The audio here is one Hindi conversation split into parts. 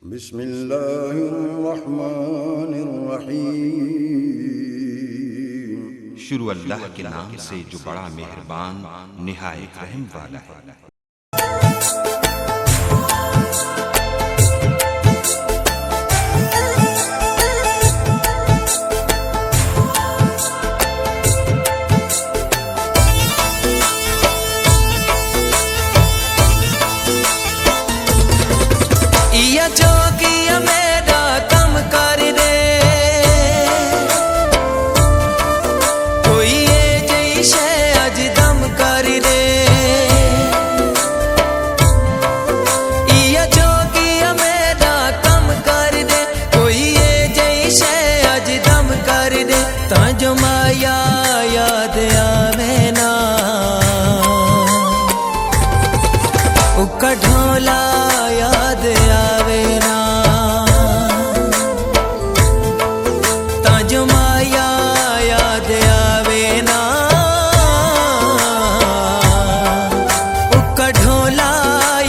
बिस्मिल्लाहिर्रहमानिर्रहीम। शुरू अल्लाह के नाम से जो बड़ा मेहरबान निहायत रहम वाला है। जो माया याद आवे ना उका ढोला याद आवे ना, जो माया याद आवे ना उका ढोला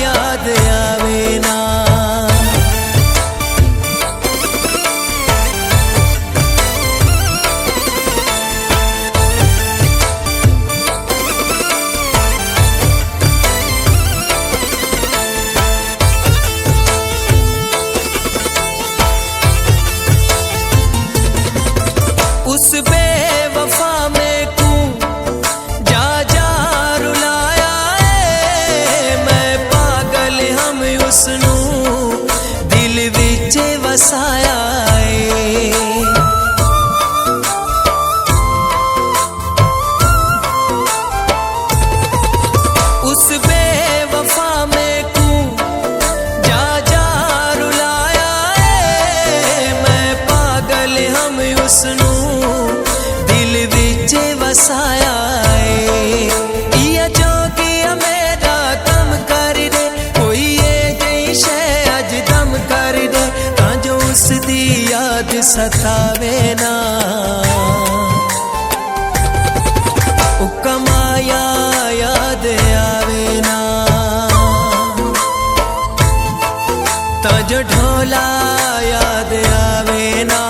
याद आवे ना। उस बेवफा में कू जा जा रुलाया है, मैं पागल हम उसनू दिल विच वसाया है। उस बेवफा में कू जा जा रुलाया है, मैं पागल हम उसनू वसाया है। जो कि मेरा कम कर दे कोई ये जैसे अज दम कर दे, जो उस दी याद सतावे ना उका माया याद आवे ना, जो ढोला याद आवे ना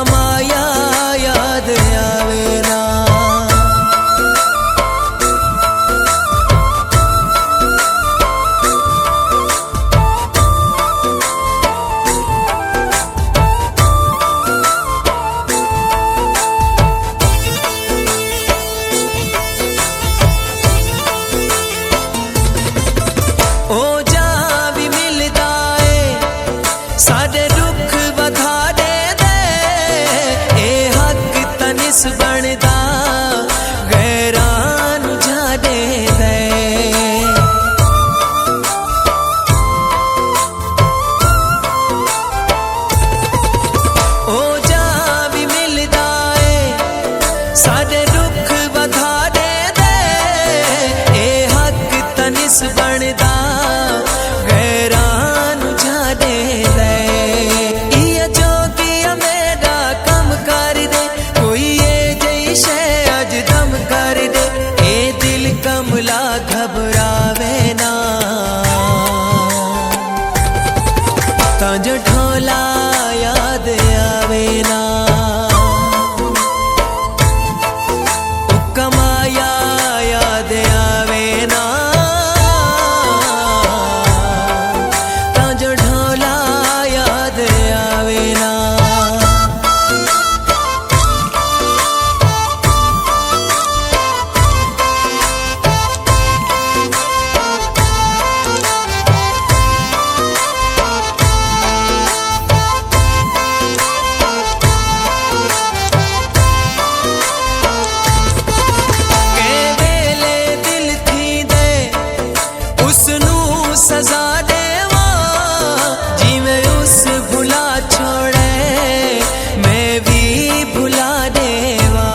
माया याद आवे ना। ओ जा भी मिलदा है साडे दुख वधा दे दे, ए हक तनिस बनदा गैरान जा दे दे। ओ जा भी मिलदा है साडे दुख वधा दे दे, ए हक तनिस बनदा गैरान जा दे दे। जो कि मेरा कम कर दे कोई ये जैसे अज दम कर दे, ए दिल कमला घबरावे ना जो ढोला याद आवे ना उका माया याद आवे ना, जो ढोला याद आवे ना। सजा देवा जिवें उस भुला छोड़े मैं भी भुला देवा।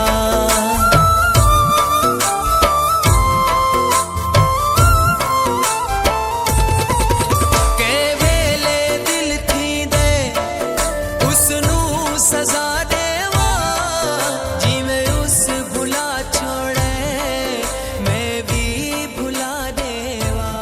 के वेले दिल थी दे उसनू सजा देवा जिवें उस भुला छोड़े मैं भी भुला देवा।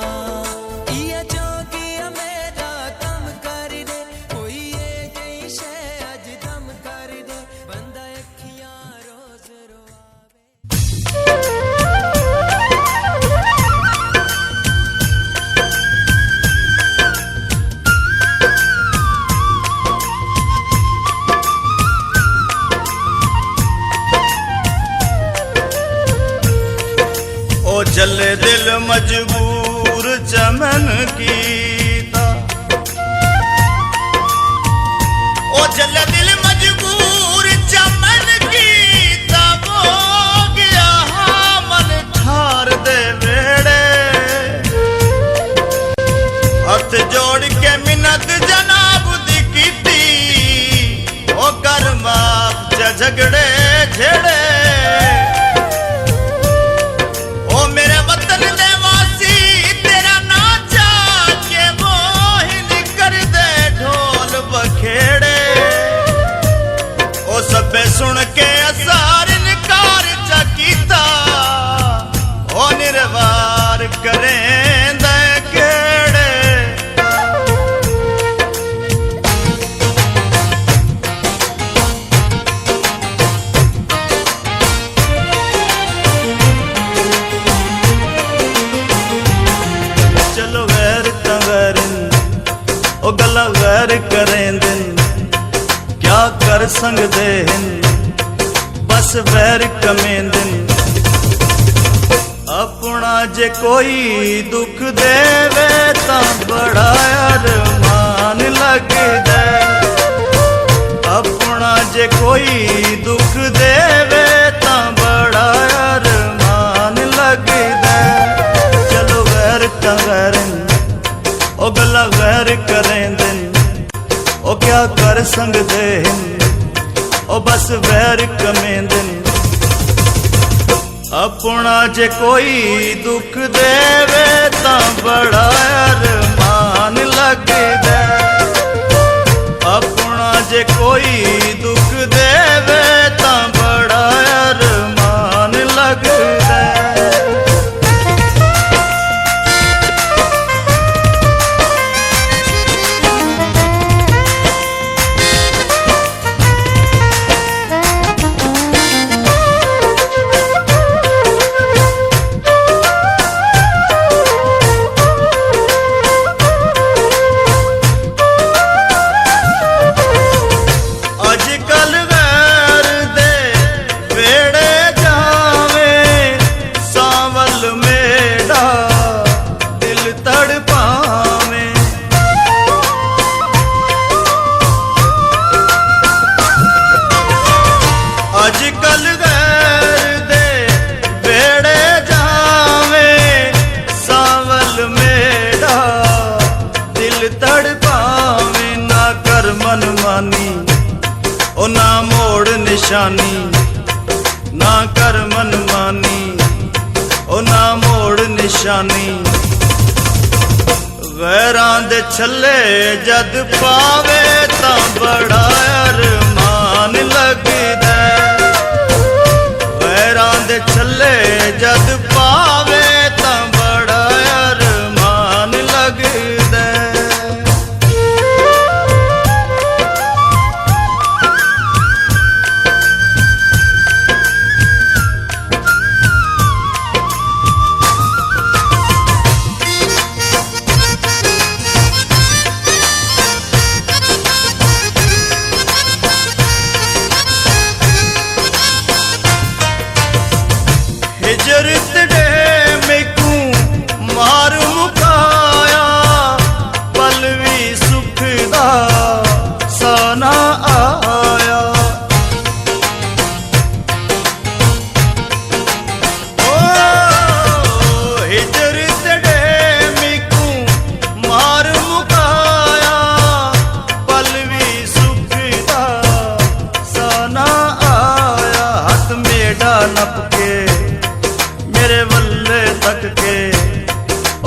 मजबूर चमन कीता ओ जल दिल मजबूर चमन कीता वो गया मन ठार दे वेड़े हथ जोड़ के मिन्नत जनाब दी कीती ओ कर माफ झगड़े झेड़े ओ मेरे वतन दे वासी तेरा ना चाके वो ही निकर दे ढोल बखेड़े ओ सबे सुन के असार निकार चा कीता ओ निर्वार करें दे केड़े ओ गला गैर करें दिन क्या कर संग दे हिन बस वैर कमें दिन अपना जे कोई दुख देवे ता बड़ा अरमान लगदा अपना जे कोई दुख देवे ता बड़ा अरमान लगदा चलो वैर टंगरन ओ गला गैर करें दिन ओ क्या कर संग दे हिन ओ बस वैर कमें दिन अपना जे कोई दुख देवे ता बड़ा अरमान लगदा अपना जे कोई दुख देवे ता बड़ा अरमान लगदा ओ ना मोड़ निशानी ना कर मनमानी ओ ना मोड़ निशानी गैरां दे छल्ले जद पावे तां बड़ा अरमान लगदा गैरां दे छल्ले जद पावे तां बड़ा अरमान लगदा हिजरत डे मैकू मार मुकाया पलवी सुख दा साना आया ओ हिजरत डे मैकू मार मुकाया पलवी सुख दा साना आया हाथ मेढ़ा नपके मेरे वल्ले तक के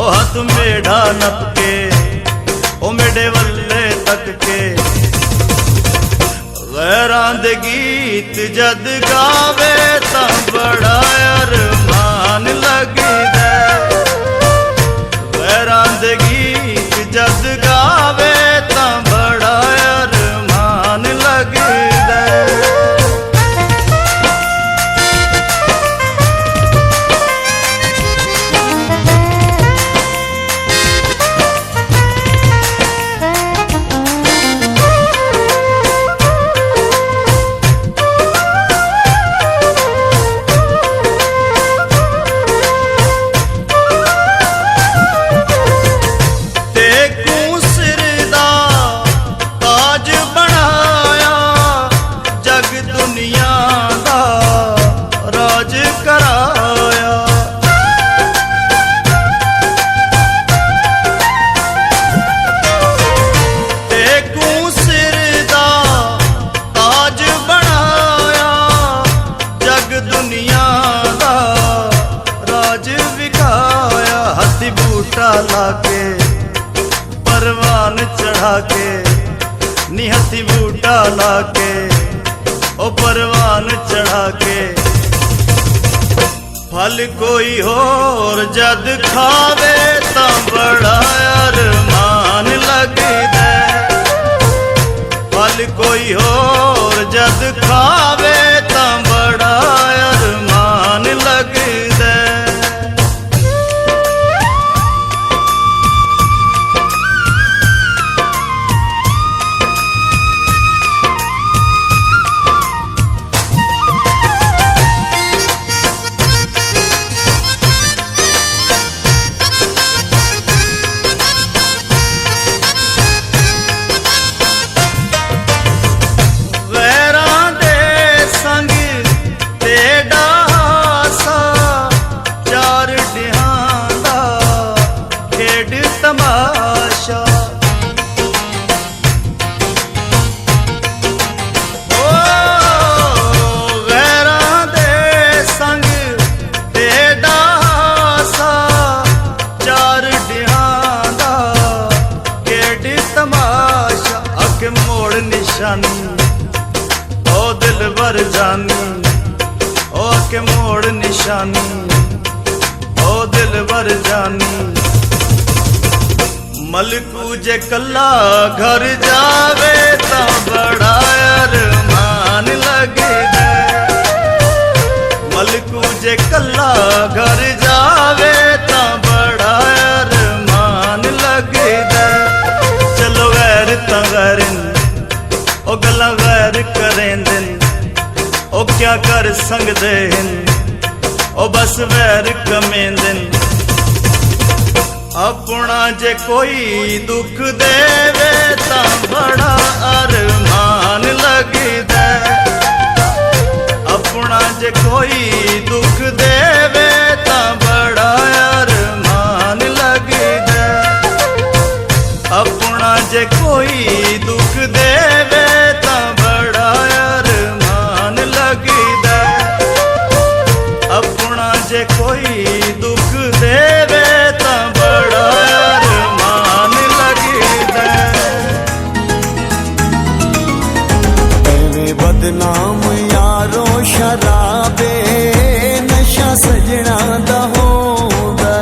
ओ हाथ मेढ़ा नपके ओ मेरे वल्ले तक के गैरां दे गीत जद गावे तां बड़ा अरमान लगदा गैरां दे गीत जद गावे तां बड़ा अरमान लगदा बूटा लाके परवान चढ़ा के नी हथी बूटा लाके ओ परवान चढ़ा के फल कोई होर जद खावे तां बड़ा अरमान लगदा फल कोई होर जद खावे तां बड़ा अरमान लगदा निशानी ओ दिल भर जानी ओ के मोड़ निशानी ओ दिल भर जानी मलकू जे कला घर जावे ता बड़ा अरमान लगदा मलकू जे कला घर जावे ता बड़ा अरमान लगदा चलो गैर तगरन ओ गल्लां गैर करेंदे ओ क्या कर संगदे हन ओ बस वैर कमेंदे अपना जे कोई दुख देवे तां बड़ा अरमान लगदा अपना जे कोई दुख देवे तां बड़ा अरमान लगदा अपना जे कोई दुख देवे तां बड़ा अरमान लगदा अपना जे कोई दुख देवे तां बड़ा अरमान लगदा एवें बदनाम यारो शराबे नशा सजना दा होंदा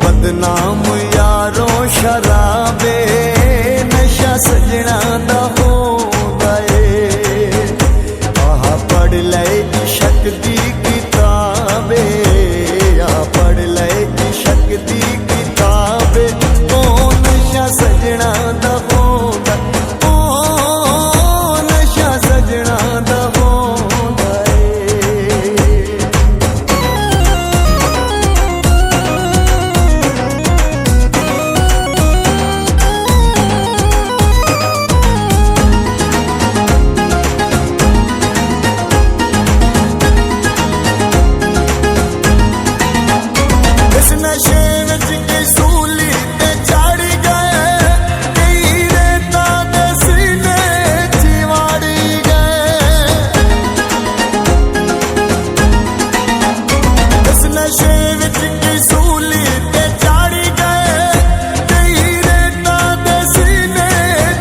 बदनाम यारो शराबे नशा सजना दा होंदा आह पढ़ ले शक्ति किताबे आह पढ़ ले शक्ति किताबे ओ नशा सजना दा होंदा ओ नशा सजना दा होंदा नशे विच की सूली ते चढ़ गए कई रेता दे सीने चिवाड़ी गए इस नशे विच की सूली ते चढ़ गए कई रेता दे सीने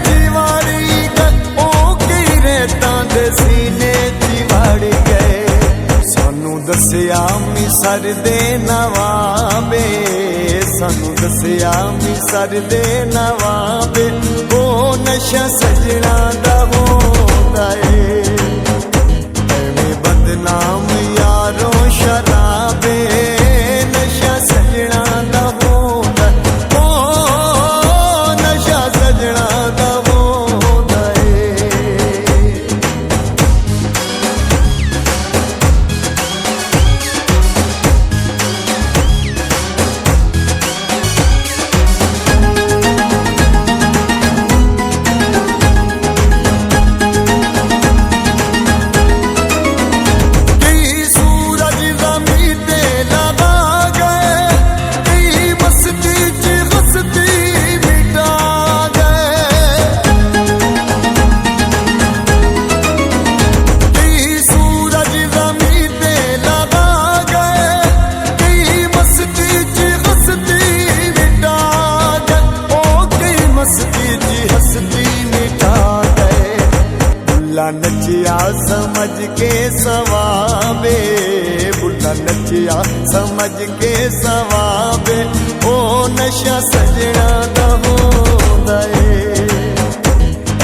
चिवाड़ी गए ओ कई रेता दे सीने चिवाड़ी गए सानू दसिया मिसर दे नवाबे सानू दसिया मिसर दे नवाबे ओ नशा सजना दा होंदा एवें बदनाम यारो शराबे नशा सजना दा होंदा ओ नशा सजना दा होंदा के सवाबे बुढ़ा नचिया समझ के सवाबे ओ नशा सजना दा होंदा ए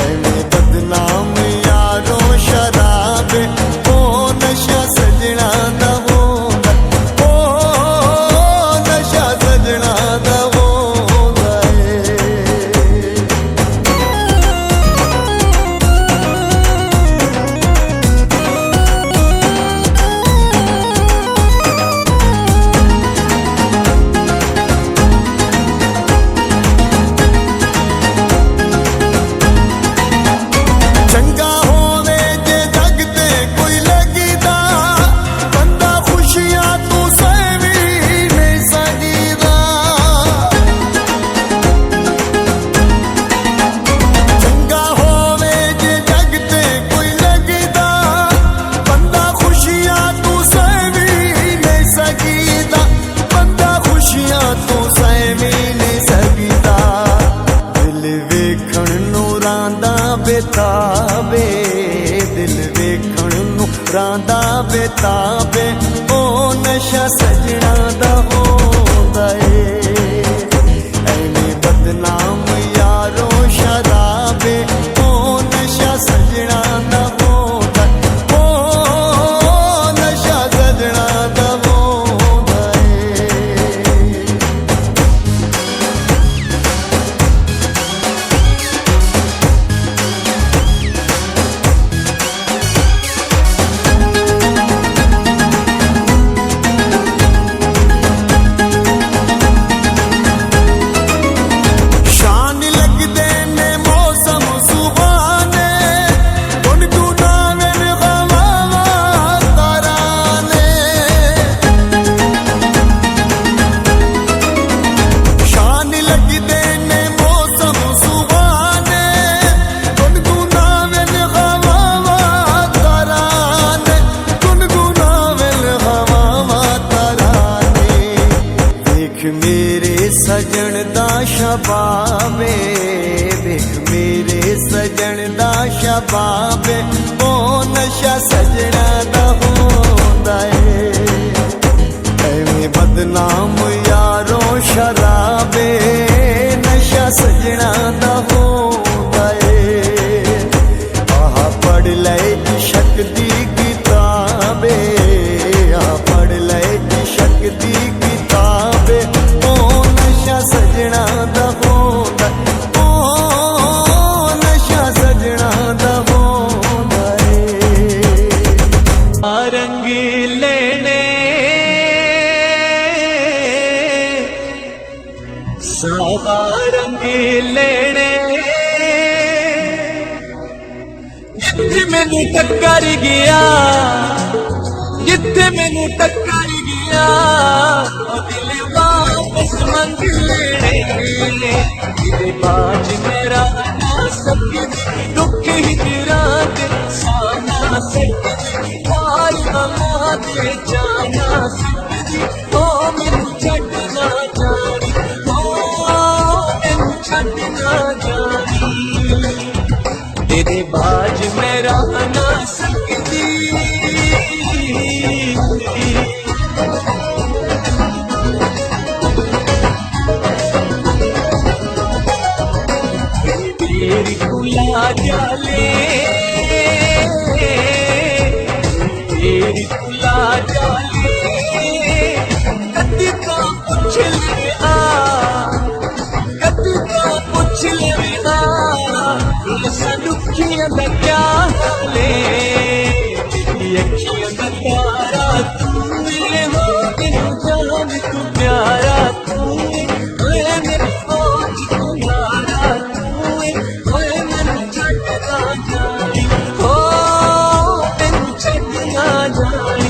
एवें बदनाम यारो शराबे ओ नशा सजना दा होंदा ओ नशा सजना दा होंदा ए चंगा होवे जे जग ते कोई लगदा बंदा खुशियां तू सहवी नहीं सकदा चंगा होवे जे जग ते कोई लगदा बंदा खुशियां तू सहवी नहीं सकदा बंदा खुशियां तू सहवी नहीं सकदा दिल वेखण नूं रांदा बेताबे दिल वेखण नूं रांदा बेताबे ओ नशा सजना दा होंदा ए एवें बदनाम यारो शराबे ओ नशा सजना दा होंदा ओ नशा सजना दा होंदा ए शान लगदे ने मौसम सुहाने गुनगुनावे ने हवावा तराने शान लगदे ने मौसम सुहाने गुनगुनावे ने हवावा तराने गुनगुनावे ने हवावा तराने देख मेरे सजन दा शबाबे देख मेरे सजन दा शबाबे ओ नशा सजना दा होंदा ए एवें बदनाम यारो शराबे नशा सजना दा होंदा ए आह पढ़ ले इश्क दी किताबे आह पढ़ ले इश्क दी किताबे ओ नशा सजना दा होंदा ओ नशा सजना दा होंदा ए रंग लेने सादा रंग लेने जिथे मैनू टक्कर गया जिथे मैनू टक्कर गया ओ दिल वापस मंग लेने तेरे बाज मेरा ना सकदी दुख हिजरा दे साना सकदी पार ना दे जाना सकदी ओ मैनू छड्ड ना जानी ओ मैनू छड्ड ना जानी तेरे बाज मेरा ना सकदी तेरी कुला जाले तेरी कुला जाले कदी का पूछ ले कदी का पूछ ले सनुखियां दा क्या हाले तेरी अखियां दा तारा तू मिले हो तेरी जान तू प्यारा तू ओए मेरी फौज तू यारा तू ओए मैनू छड्ड ना जानी ओ मैनू छड्ड ना जानी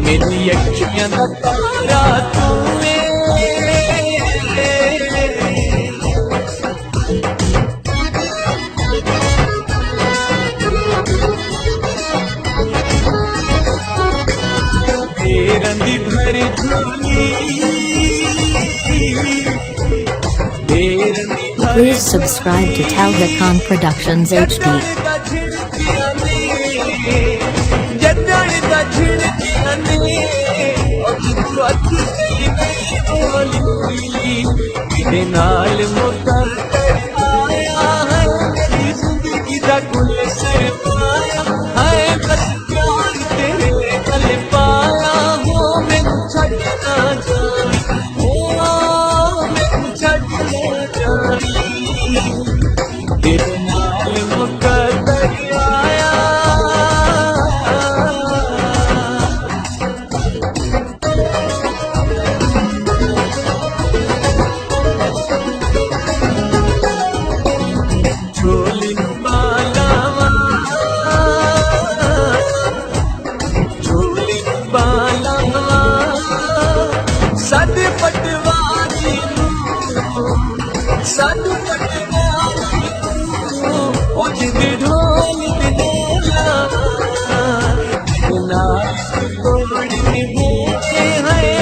मेरी अखियां दा तारा तू रंदी भर झोली Please subscribe to Talga Khan Productions HD. मेरे नाल मुकर आया है मेरी जिंदगी दा कुल सरमाया है बस प्यार तेरे गल पाया हो मैनू छड्ड ना जावी हो मैनू छड्ड ना जावी तेरे नाल मुकर आया झोली बालावा झोली बालावा सद पटवारी सद पटवारी ओ जिद ढोल दिला तोड़ी भूखे है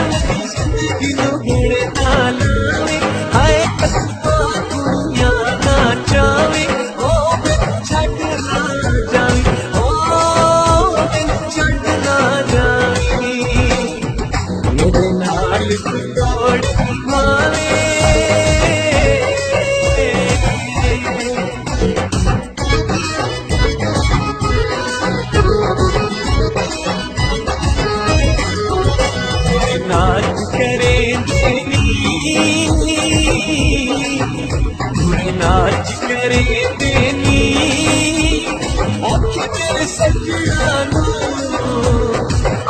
जिंदगी नो गुड़ नालावे हाय कसबा दुनिया ना चावे ओ छड़ ना जावी ओ छड़ ना जावी मेरे नाल तोड़ मावे नाच करे देनी नाच करे देनी आखी मेरे सजना नू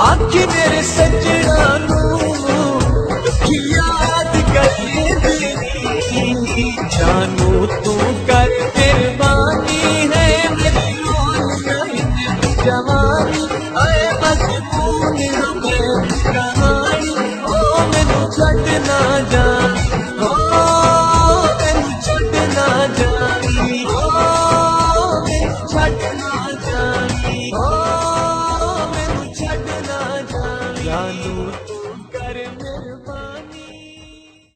आखी मेरे सजना नू दुखी याद करे देनी जानू तू कर कुर्बानी है मेरी जवानी आए मजबूर मैं कहानी ओ मैनू छड्ड ना जा